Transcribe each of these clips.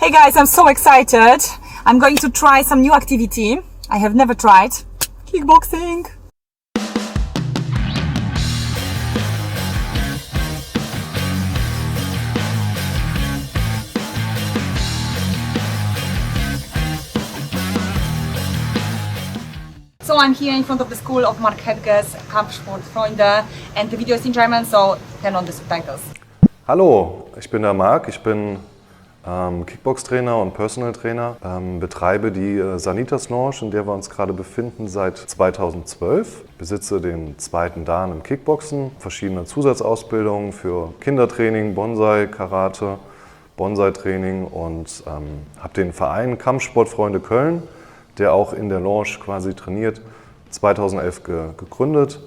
Hey guys, I'm so excited. I'm going to try some new activity I have never tried. Kickboxing. So I'm here in front of the school of Mark Hedges, Kampfsportfreunde, and the video is in German, so turn on the subtitles. Hallo, ich bin der Marc, ich bin Kickbox-Trainer und Personal Trainer, betreibe die Sanitas Lounge, in der wir uns gerade befinden, seit 2012. Besitze den zweiten Dan im Kickboxen, verschiedene Zusatzausbildungen für Kindertraining, Bonsai, Karate, Bonsai-Training und habe den Verein Kampfsportfreunde Köln, der auch in der Lounge quasi trainiert, 2011 gegründet.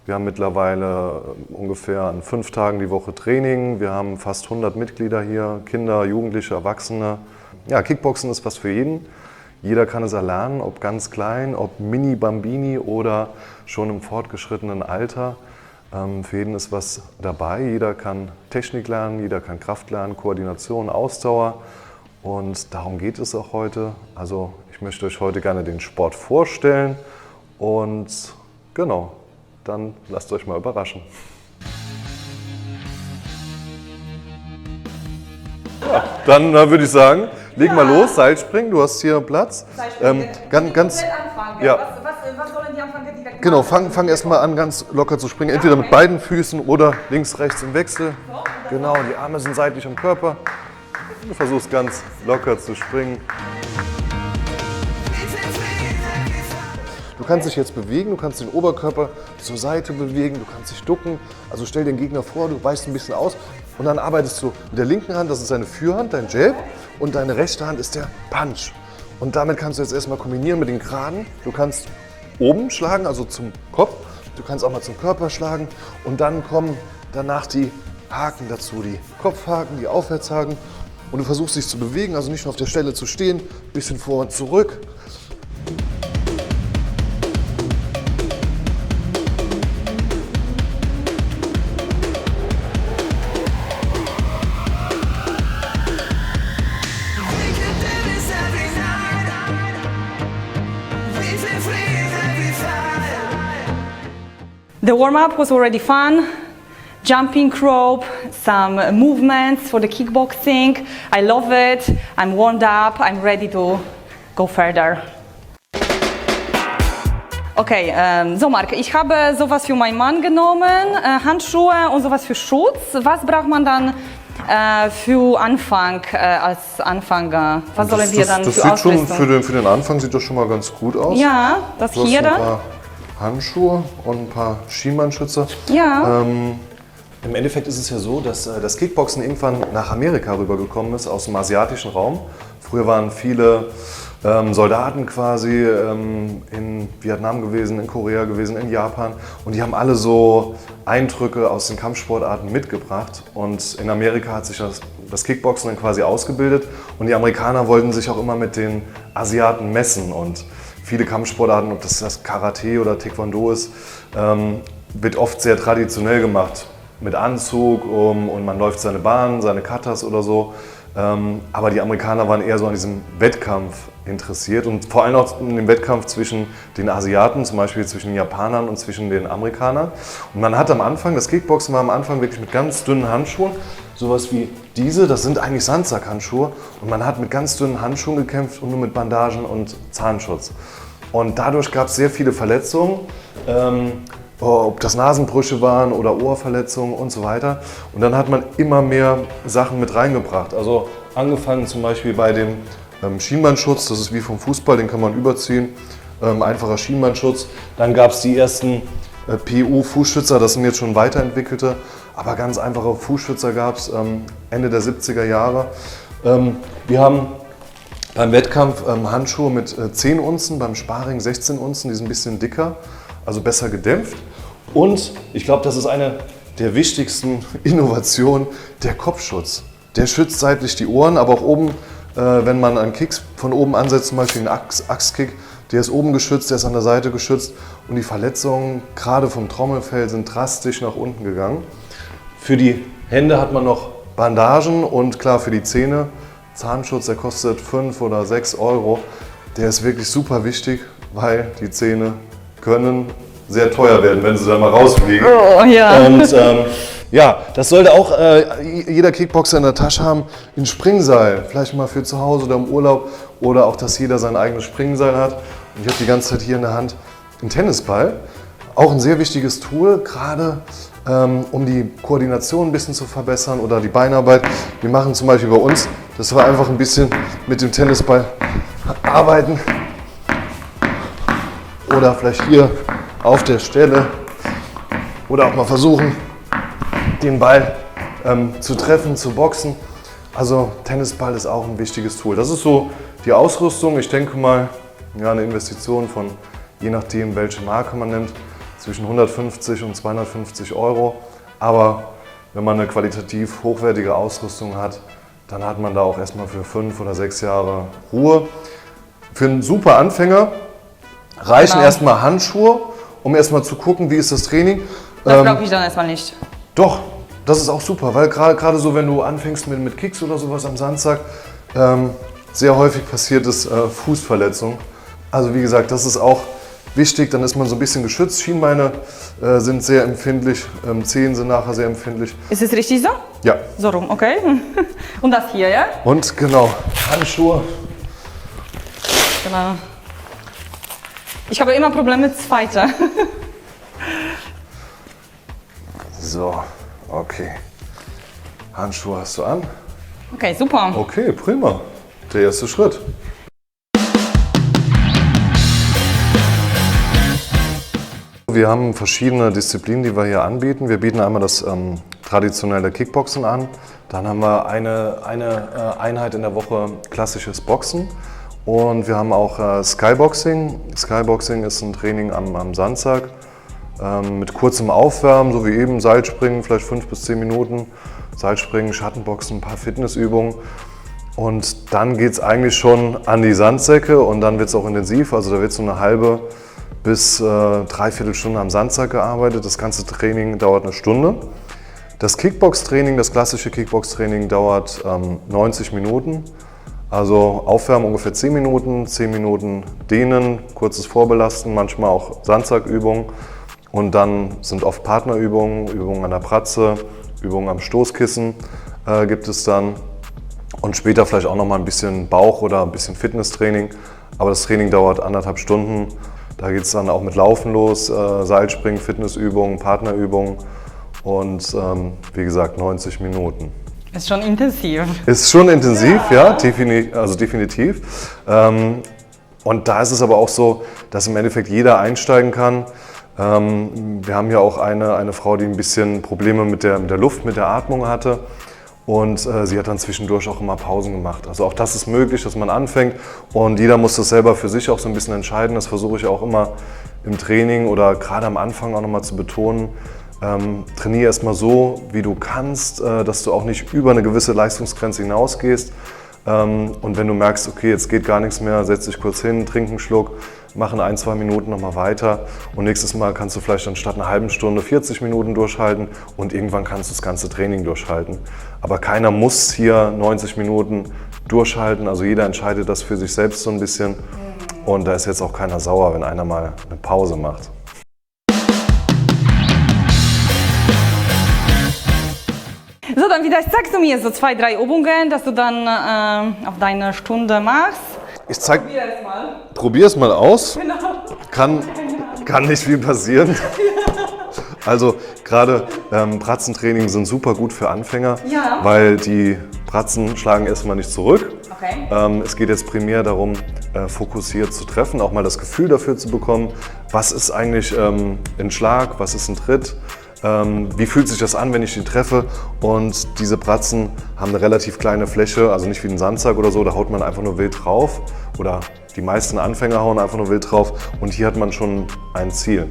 Wir haben mittlerweile ungefähr an 5 Tagen die Woche Training. Wir haben fast 100 Mitglieder hier, Kinder, Jugendliche, Erwachsene. Ja, Kickboxen ist was für jeden. Jeder kann es erlernen, ob ganz klein, ob Mini-Bambini oder schon im fortgeschrittenen Alter. Für jeden ist was dabei. Jeder kann Technik lernen, jeder kann Kraft lernen, Koordination, Ausdauer. Und darum geht es auch heute. Also ich möchte euch heute gerne den Sport vorstellen und genau. Dann lasst euch mal überraschen. Ja, dann würde ich sagen, leg mal los, Seilspringen, du hast hier Platz. Ganz ja. Was sollen die anfangen direkt machen? Genau, fang erst mal an, ganz locker zu springen. Entweder mit beiden Füßen oder links, rechts im Wechsel. Genau, die Arme sind seitlich am Körper. Du versuchst ganz locker zu springen. Du kannst dich jetzt bewegen, du kannst den Oberkörper zur Seite bewegen, du kannst dich ducken. Also stell den Gegner vor, du weichst ein bisschen aus und dann arbeitest du mit der linken Hand, das ist deine Fürhand, dein Jab, und deine rechte Hand ist der Punch. Und damit kannst du jetzt erstmal kombinieren mit den Geraden. Du kannst oben schlagen, also zum Kopf, du kannst auch mal zum Körper schlagen und dann kommen danach die Haken dazu, die Kopfhaken, die Aufwärtshaken. Und du versuchst dich zu bewegen, also nicht nur auf der Stelle zu stehen, ein bisschen vor und zurück. The warm-up was already fun. Jumping rope, some movements for the kickboxing. I love it. I'm warmed up. I'm ready to go further. Okay, so Marc, ich habe sowas für meinen Mann genommen, Handschuhe und sowas für Schutz. Was braucht man dann für Anfang, als Anfänger? Was sollen wir dann das für sieht Ausrüstung? schon für den Anfang sieht das schon mal ganz gut aus. Ja, das du hier hast ein dann. paar Handschuhe und ein paar Schienbeinschützer. Ja. Im Endeffekt ist es ja so, dass das Kickboxen irgendwann nach Amerika rübergekommen ist, aus dem asiatischen Raum. Früher waren viele Soldaten quasi in Vietnam gewesen, in Korea gewesen, in Japan. Und die haben alle so Eindrücke aus den Kampfsportarten mitgebracht. Und in Amerika hat sich das Kickboxen dann quasi ausgebildet. Und die Amerikaner wollten sich auch immer mit den Asiaten messen. Und viele Kampfsportarten, ob das Karate oder Taekwondo ist, wird oft sehr traditionell gemacht. Mit Anzug und man läuft seine Bahn, seine Katas oder so. Aber die Amerikaner waren eher so an diesem Wettkampf interessiert und vor allem auch in dem Wettkampf zwischen den Asiaten, zum Beispiel zwischen den Japanern und zwischen den Amerikanern. Und man hat am Anfang, das Kickboxen war am Anfang wirklich mit ganz dünnen Handschuhen, sowas wie diese, das sind eigentlich Sandsack-Handschuhe, und man hat mit ganz dünnen Handschuhen gekämpft und nur mit Bandagen und Zahnschutz. Und dadurch gab es sehr viele Verletzungen. Ob das Nasenbrüche waren oder Ohrverletzungen und so weiter. Und dann hat man immer mehr Sachen mit reingebracht. Also angefangen zum Beispiel bei dem Schienbeinschutz, das ist wie vom Fußball, den kann man überziehen. Einfacher Schienbeinschutz. Dann gab es die ersten PU-Fußschützer, das sind jetzt schon weiterentwickelte, aber ganz einfache Fußschützer gab es Ende der 70er Jahre. Wir haben beim Wettkampf Handschuhe mit 10 Unzen, beim Sparring 16 Unzen, die sind ein bisschen dicker, also besser gedämpft. Und ich glaube, das ist eine der wichtigsten Innovationen, der Kopfschutz. Der schützt seitlich die Ohren, aber auch oben, wenn man einen Kick von oben ansetzt, zum Beispiel einen Axtkick, der ist oben geschützt, der ist an der Seite geschützt. Und die Verletzungen, gerade vom Trommelfell, sind drastisch nach unten gegangen. Für die Hände hat man noch Bandagen und klar für die Zähne Zahnschutz, der kostet 5 oder 6 Euro. Der ist wirklich super wichtig, weil die Zähne können sehr teuer werden, wenn sie dann mal rausfliegen. Oh, ja. Und ja, das sollte auch jeder Kickboxer in der Tasche haben. Ein Springseil, vielleicht mal für zu Hause oder im Urlaub. Oder auch, dass jeder sein eigenes Springseil hat. Und ich habe die ganze Zeit hier in der Hand einen Tennisball. Auch ein sehr wichtiges Tool, gerade um die Koordination ein bisschen zu verbessern oder die Beinarbeit. Wir machen zum Beispiel bei uns, dass wir einfach ein bisschen mit dem Tennisball arbeiten. Oder vielleicht hier auf der Stelle. Oder auch mal versuchen, den Ball zu treffen, zu boxen. Also Tennisball ist auch ein wichtiges Tool. Das ist so die Ausrüstung. Ich denke mal, ja, eine Investition von, je nachdem welche Marke man nimmt, zwischen 150 und 250 Euro. Aber wenn man eine qualitativ hochwertige Ausrüstung hat, dann hat man da auch erstmal für 5 oder 6 Jahre Ruhe. Für einen super Anfänger reichen erstmal Handschuhe, um erstmal zu gucken, wie ist das Training. Das glaube ich dann erstmal nicht. Doch, das ist auch super, weil gerade so, wenn du anfängst mit Kicks oder sowas am Sandsack, sehr häufig passiert ist Fußverletzung. Also wie gesagt, das ist auch wichtig, dann ist man so ein bisschen geschützt. Schienbeine sind sehr empfindlich, Zehen sind nachher sehr empfindlich. Ist es richtig so? Ja. So rum, okay. Und das hier, ja? Und genau, Handschuhe. Genau. Ich habe immer Probleme mit zweiter. So, okay. Handschuhe hast du an. Okay, super. Okay, prima. Der erste Schritt. Wir haben verschiedene Disziplinen, die wir hier anbieten. Wir bieten einmal das traditionelle Kickboxen an. Dann haben wir eine Einheit in der Woche klassisches Boxen. Und wir haben auch Skyboxing. Skyboxing ist ein Training am Sandsack mit kurzem Aufwärmen, so wie eben Seilspringen, vielleicht 5 bis 10 Minuten. Seilspringen, Schattenboxen, ein paar Fitnessübungen. Und dann geht es eigentlich schon an die Sandsäcke und dann wird es auch intensiv. Also da wird so eine halbe bis 3/4 Stunde am Sandsack gearbeitet. Das ganze Training dauert eine Stunde. Das Kickbox-Training, das klassische Kickbox-Training dauert 90 Minuten. Also Aufwärmen ungefähr 10 Minuten, 10 Minuten dehnen, kurzes Vorbelasten, manchmal auch Sandsackübungen. Und dann sind oft Partnerübungen, Übungen an der Pratze, Übungen am Stoßkissen gibt es dann. Und später vielleicht auch noch mal ein bisschen Bauch- oder ein bisschen Fitnesstraining. Aber das Training dauert 1,5 Stunden. Da geht es dann auch mit Laufen los, Seilspringen, Fitnessübungen, Partnerübungen und wie gesagt 90 Minuten. Ist schon intensiv. Ist schon intensiv, ja, definitiv. Und da ist es aber auch so, dass im Endeffekt jeder einsteigen kann. Wir haben ja auch eine Frau, die ein bisschen Probleme mit der Luft, mit der Atmung hatte. Und sie hat dann zwischendurch auch immer Pausen gemacht. Also auch das ist möglich, dass man anfängt. Und jeder muss das selber für sich auch so ein bisschen entscheiden. Das versuche ich auch immer im Training oder gerade am Anfang auch nochmal zu betonen. Trainiere erstmal so, wie du kannst, dass du auch nicht über eine gewisse Leistungsgrenze hinausgehst. Und wenn du merkst, okay, jetzt geht gar nichts mehr, setz dich kurz hin, trink einen Schluck, mach in 1-2 Minuten nochmal weiter. Und nächstes Mal kannst du vielleicht anstatt einer halben Stunde 40 Minuten durchhalten und irgendwann kannst du das ganze Training durchhalten. Aber keiner muss hier 90 Minuten durchhalten, also jeder entscheidet das für sich selbst so ein bisschen. Und da ist jetzt auch keiner sauer, wenn einer mal eine Pause macht. So, dann vielleicht sagst du mir so 2, 3 Übungen, dass du dann auf deine Stunde machst. Ich zeig, Probier es mal. probier es mal aus. Genau. Kann nicht viel passieren. Also gerade Pratzentraining sind super gut für Anfänger, Ja. weil die Pratzen schlagen erstmal nicht zurück. Okay. Es geht jetzt primär darum, fokussiert zu treffen, auch mal das Gefühl dafür zu bekommen, was ist eigentlich ein Schlag, was ist ein Tritt. Wie fühlt sich das an, wenn ich ihn treffe? Und diese Pratzen haben eine relativ kleine Fläche, also nicht wie ein Sandsack oder so, da haut man einfach nur wild drauf. Oder die meisten Anfänger hauen einfach nur wild drauf und hier hat man schon ein Ziel.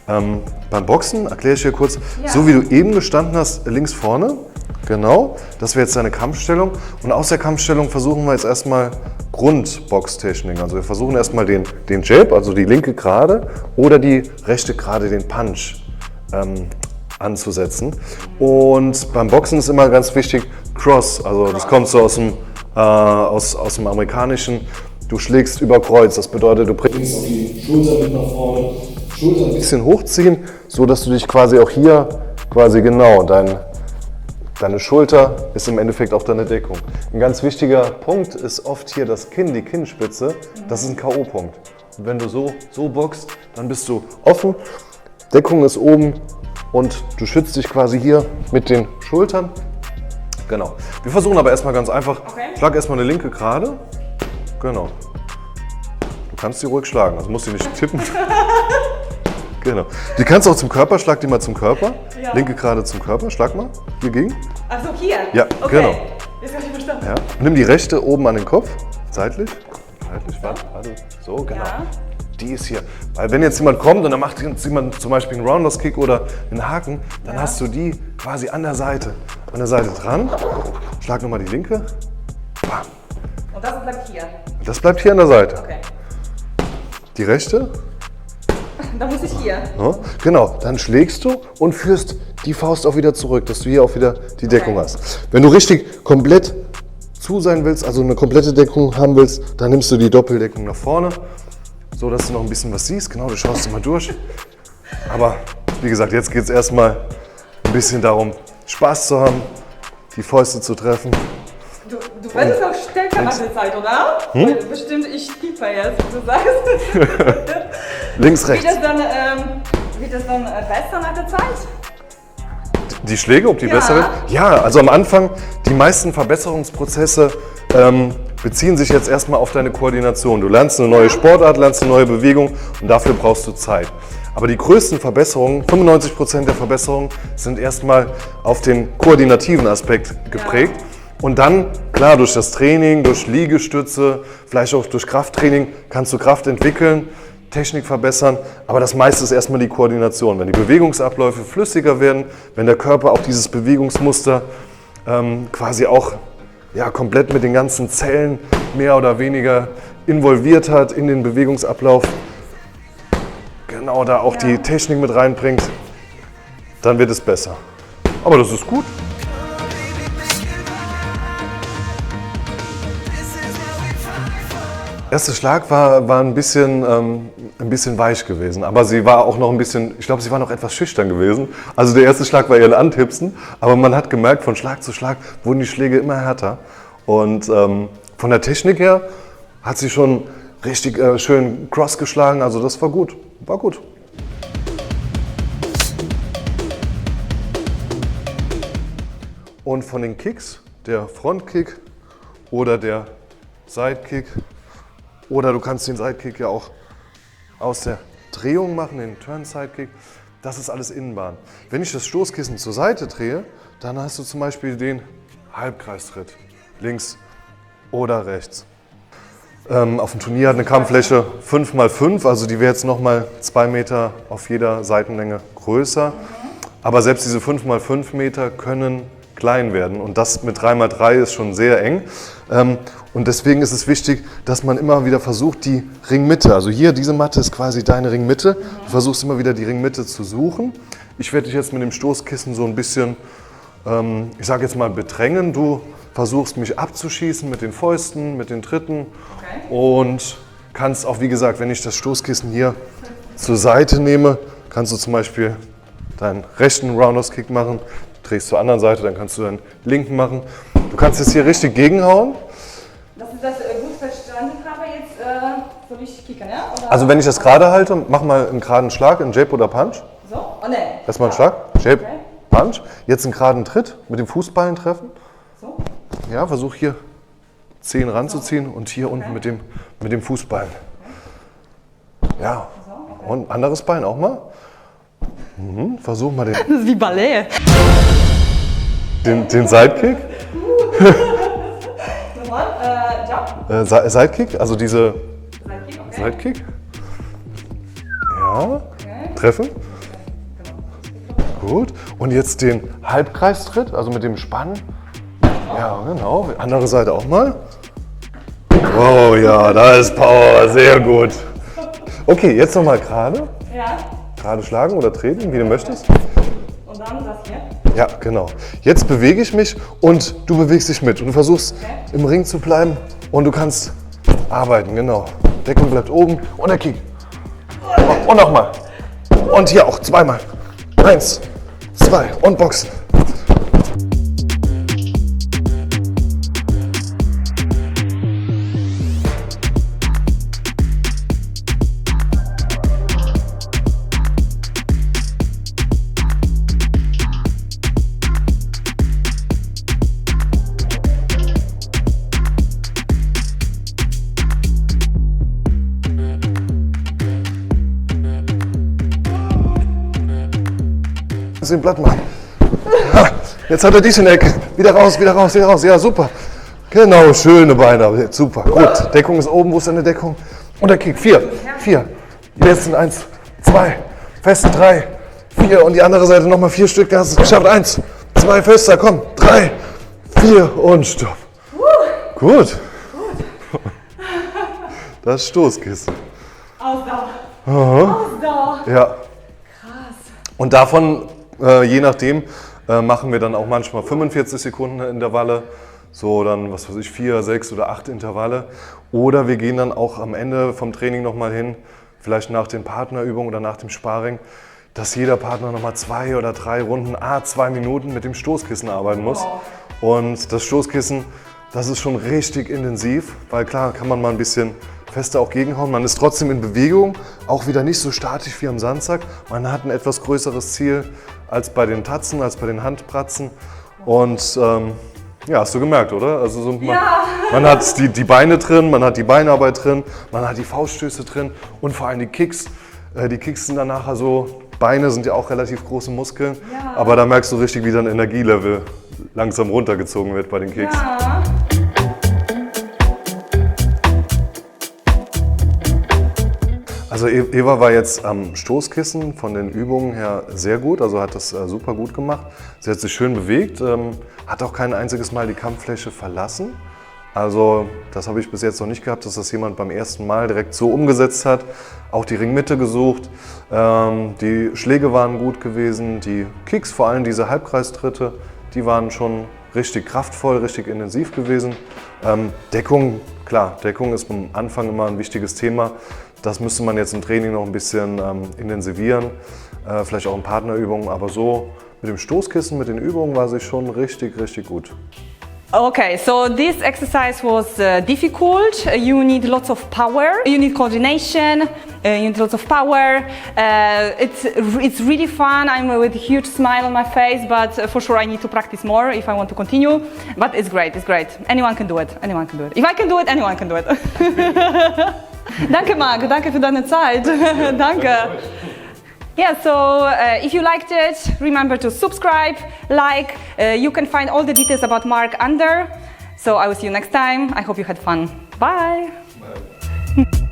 Beim Boxen erkläre ich dir kurz, so wie du eben gestanden hast, links vorne, genau, das wäre jetzt deine Kampfstellung. Und aus der Kampfstellung versuchen wir jetzt erstmal Grundboxtechnik. Also wir versuchen erstmal den Jab, also die linke Gerade oder die rechte Gerade, den Punch. Anzusetzen. Und beim Boxen ist immer ganz wichtig Cross, also das kommt so aus aus dem Amerikanischen. Du schlägst über Kreuz, das bedeutet, du bringst auf die Schulter mit nach vorne, Schulter ein bisschen hochziehen, so dass du dich quasi auch hier, quasi genau, deine Schulter ist im Endeffekt auch deine Deckung. Ein ganz wichtiger Punkt ist oft hier das Kinn, die Kinnspitze, das ist ein K.O.-Punkt. Und wenn du so boxst, dann bist du offen, Deckung ist oben und du schützt dich quasi hier mit den Schultern. Genau. Wir versuchen aber erstmal ganz einfach, schlag erstmal eine linke gerade. Genau. Du kannst die ruhig schlagen, also musst du nicht tippen. Genau. Die kannst du auch zum Körper, schlag die mal zum Körper. Ja. Linke gerade zum Körper, schlag mal. Hier gegen. Also hier? Ja, okay. Genau. Jetzt habe ich verstanden. Ja. Nimm die rechte oben an den Kopf, seitlich. Seitlich, warte. So, genau. Ja. Die ist hier. Weil wenn jetzt jemand kommt und dann macht jetzt jemand zum Beispiel einen Roundhouse-Kick oder einen Haken, dann hast du die quasi an der Seite dran. Schlag nochmal die linke. Bam. Und das bleibt hier? Das bleibt hier an der Seite. Okay. Die rechte. Da muss ich hier. Ja, genau, dann schlägst du und führst die Faust auch wieder zurück, dass du hier auch wieder die Deckung hast. Wenn du richtig komplett zu sein willst, also eine komplette Deckung haben willst, dann nimmst du die Doppeldeckung nach vorne, so dass du noch ein bisschen was siehst. Genau, du schaust immer durch. Aber wie gesagt, jetzt geht es erstmal ein bisschen darum, Spaß zu haben, die Fäuste zu treffen. Du wirst auch stärker nach der Zeit, oder? Weil bestimmt ich tippe jetzt, wie du sagst. Links, rechts. Wird das dann besser nach der Zeit? Die Schläge, ob die besser wird? Ja, also am Anfang, die meisten Verbesserungsprozesse beziehen sich jetzt erstmal auf deine Koordination. Du lernst eine neue Sportart, lernst eine neue Bewegung und dafür brauchst du Zeit. Aber die größten Verbesserungen, 95% der Verbesserungen, sind erstmal auf den koordinativen Aspekt geprägt. Ja. Und dann, klar, durch das Training, durch Liegestütze, vielleicht auch durch Krafttraining, kannst du Kraft entwickeln, Technik verbessern, aber das meiste ist erstmal die Koordination. Wenn die Bewegungsabläufe flüssiger werden, wenn der Körper auch dieses Bewegungsmuster quasi auch komplett mit den ganzen Zellen mehr oder weniger involviert hat in den Bewegungsablauf, genau da auch die Technik mit reinbringt, dann wird es besser. Aber das ist gut. Der erste Schlag war ein bisschen weich gewesen, aber sie war auch noch ein bisschen, ich glaube, sie war noch etwas schüchtern gewesen. Also der erste Schlag war eher ein Antipsen, aber man hat gemerkt, von Schlag zu Schlag wurden die Schläge immer härter. Und von der Technik her hat sie schon richtig schön Cross geschlagen, also das war gut, war gut. Und von den Kicks, der Frontkick oder der Sidekick, oder du kannst den Sidekick ja auch aus der Drehung machen, den Turn-Sidekick. Das ist alles Innenbahn. Wenn ich das Stoßkissen zur Seite drehe, dann hast du zum Beispiel den Halbkreistritt. Links oder rechts. Auf dem Turnier hat eine Kampffläche 5×5, also die wäre jetzt nochmal 2 Meter auf jeder Seitenlänge größer. Aber selbst diese 5×5 Meter können klein werden und das mit 3×3 ist schon sehr eng. Und deswegen ist es wichtig, dass man immer wieder versucht, die Ringmitte, also hier, diese Matte ist quasi deine Ringmitte, du versuchst immer wieder die Ringmitte zu suchen. Ich werde dich jetzt mit dem Stoßkissen so ein bisschen, ich sage jetzt mal, bedrängen. Du versuchst mich abzuschießen mit den Fäusten, mit den Tritten und kannst auch, wie gesagt, wenn ich das Stoßkissen hier zur Seite nehme, kannst du zum Beispiel deinen rechten Roundhouse-Kick machen, drehst zur anderen Seite, dann kannst du deinen linken machen. Du kannst jetzt hier richtig gegenhauen. Dass ich das gut verstanden habe, jetzt soll ich kicken, ja? Oder? Also wenn ich das gerade halte, mach mal einen geraden Schlag, einen Jab oder Punch. So? Oh ne. Erstmal einen Schlag, Jab, Punch. Jetzt einen geraden Tritt mit dem Fußballen treffen. So? Ja, versuch hier Zehen ranzuziehen und hier unten mit dem Fußballen. Ja, und anderes Bein auch mal. Versuch mal Das ist wie Ballett. den Sidekick. Nochmal, Jump. Sidekick, also diese Sidekick, okay. Sidekick. Ja, treffen. Gut. Und jetzt den Halbkreistritt, also mit dem Spannen. Ja, genau. Andere Seite auch mal. Oh ja, da ist Power, sehr gut. Okay, jetzt nochmal gerade. Ja. Gerade schlagen oder treten, wie du möchtest. Und dann das hier. Ja, genau. Jetzt bewege ich mich und du bewegst dich mit. Und du versuchst im Ring zu bleiben und du kannst arbeiten, genau. Deckung bleibt oben und der Kick. Und nochmal. Und hier auch zweimal. 1, 2 und boxen. Den Blatt machen. Ja, jetzt hat er dich in der Ecke. Wieder raus, wieder raus, wieder raus. Ja, super. Genau, schöne Beine. Super, gut. Deckung ist oben. Wo ist deine Deckung? Und der Kick. 4. Die letzten 1, 2, feste 3, 4. Und die andere Seite nochmal 4 Stück. Da hast du es geschafft. 1, 2, fester. Komm. 3, 4 und stopp. Gut. Das Stoßkissen. Ausdauer. Ausdauer. Ja. Krass. Und davon, je nachdem, machen wir dann auch manchmal 45 Sekunden Intervalle. So dann, was weiß ich, 4, 6 oder 8 Intervalle. Oder wir gehen dann auch am Ende vom Training nochmal hin, vielleicht nach den Partnerübungen oder nach dem Sparring, dass jeder Partner nochmal 2 oder 3 Runden, 2 Minuten mit dem Stoßkissen arbeiten muss. Und das Stoßkissen, das ist schon richtig intensiv, weil klar kann man mal ein bisschen fester auch gegenhauen. Man ist trotzdem in Bewegung, auch wieder nicht so statisch wie am Sandsack. Man hat ein etwas größeres Ziel als bei den Tatzen, als bei den Handpratzen. Und ja, hast du gemerkt, oder? Also so, man hat die Beine drin, man hat die Beinarbeit drin, man hat die Fauststöße drin und vor allem die Kicks. Die Kicks sind dann nachher so, Beine sind ja auch relativ große Muskeln, aber da merkst du richtig, wie dein Energielevel langsam runtergezogen wird bei den Kicks. Ja. Also Eva war jetzt am Stoßkissen von den Übungen her sehr gut, also hat das super gut gemacht. Sie hat sich schön bewegt, hat auch kein einziges Mal die Kampffläche verlassen. Also das habe ich bis jetzt noch nicht gehabt, dass das jemand beim ersten Mal direkt so umgesetzt hat. Auch die Ringmitte gesucht, die Schläge waren gut gewesen, die Kicks, vor allem diese Halbkreistritte, die waren schon richtig kraftvoll, richtig intensiv gewesen. Deckung, klar, Deckung ist am Anfang immer ein wichtiges Thema. Das müsste man jetzt im Training noch ein bisschen intensivieren, vielleicht auch in Partnerübungen, aber so mit dem Stoßkissen, mit den Übungen war sie schon richtig, richtig gut. Okay, so this exercise was difficult. You need lots of power. You need coordination. You need lots of power. It's really fun. I'm with a huge smile on my face, but for sure I need to practice more if I want to continue. But it's great. It's great. Anyone can do it. Anyone can do it. If I can do it, anyone can do it. Danke, Marc. Danke für deine Zeit. Danke. Yeah, so if you liked it, remember to subscribe, like. You can find all the details about Marc under. So I will see you next time. I hope you had fun. Bye. Bye.